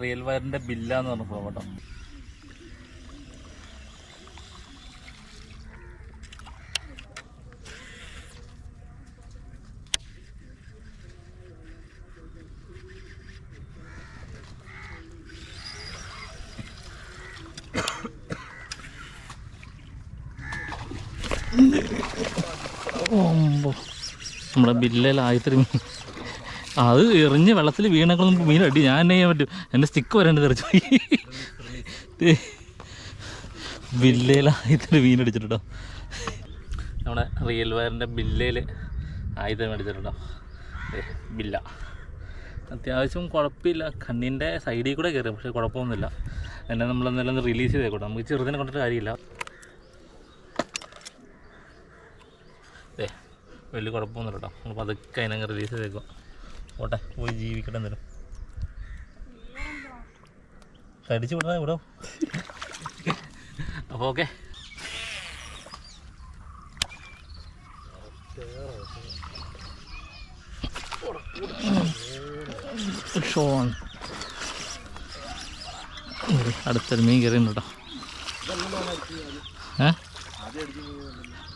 Real വയറിൻ്റെ ബില്ലാന്ന് പറഞ്ഞ form കേട്ടോ. നമ്മുടെ ബില്ലയിൽ ആയിരത്തി മീൻ അത് എറിഞ്ഞ് വെള്ളത്തിൽ വീണക്കളും മീൻ അടി. ഞാൻ എന്നെ ചെയ്യാൻ പറ്റും, എൻ്റെ സ്റ്റിക്ക് വരേണ്ടി തെറിച്ചു പോയി. ബില്ലയിൽ ആയിരത്തി മീൻ അടിച്ചിട്ടുണ്ടോ. നമ്മുടെ റിയൽ വയറിൻ്റെ ബില്ലയിൽ ആയിരത്തി അടിച്ചിട്ടുണ്ടോ. ബില്ല അത്യാവശ്യം കുഴപ്പമില്ല. കണ്ണിൻ്റെ സൈഡിൽ കൂടെ കയറി, പക്ഷേ കുഴപ്പമൊന്നുമില്ല. എന്നെ നമ്മളെന്തെല്ലാം റിലീസ് ചെയ്തേക്കോട്ടെ, നമുക്ക് ചെറുതിനെ കൊണ്ടിട്ട് കാര്യമില്ല. വലിയ കുഴപ്പമൊന്നുമില്ല കേട്ടോ. നമ്മൾ പതുക്കെ അതിനങ്ങ് റിലീസ് ചെയ്തേക്കുക. ഓട്ടെ, പോയി ജീവിക്കട്ടെ എന്തേലും. കടിച്ചു വിടാ ഇവിടെ. അപ്പോൾ ഓക്കെ, ഷോൺ അടുത്തൊരു മീൻ കയറിയുണ്ട് കേട്ടോ.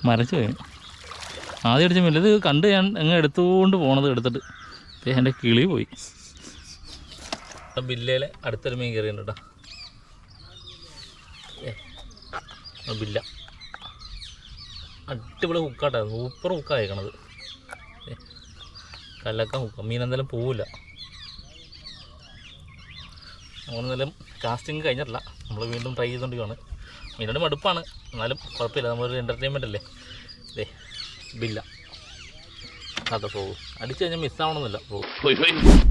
മരച്ചു പോയി. ആദ്യം അടിച്ച മീൻ ഇത് കണ്ട് ഞാൻ എങ്ങനെ എടുത്തുകൊണ്ട് പോണത് എടുത്തിട്ട് എൻ്റെ കിളി പോയി. ബില്ലയിൽ അടുത്തൊരു മീൻ കയറിയുണ്ട് കേട്ടോ. ബില്ല അടിപൊളി ഹുക്കാട്ടോ, സൂപ്പർ ഹുക്കായേക്കണത്. കല്ലക്ക ഹുക്ക. മീൻ എന്തായാലും പോവില്ല. നമ്മളെന്തായാലും കാസ്റ്റിംഗ് കഴിഞ്ഞിട്ടില്ല, നമ്മൾ വീണ്ടും ട്രൈ ചെയ്തുകൊണ്ടിരിക്കുകയാണ്. മീനോട് മടുപ്പാണ്, എന്നാലും കുഴപ്പമില്ല, നമ്മളൊരു എൻ്റർടൈൻമെൻ്റ് അല്ലേ. ബില്ല അതെ പോകും. അടിച്ചു കഴിഞ്ഞാൽ മിസ്സാവണമെന്നില്ല. പോകും.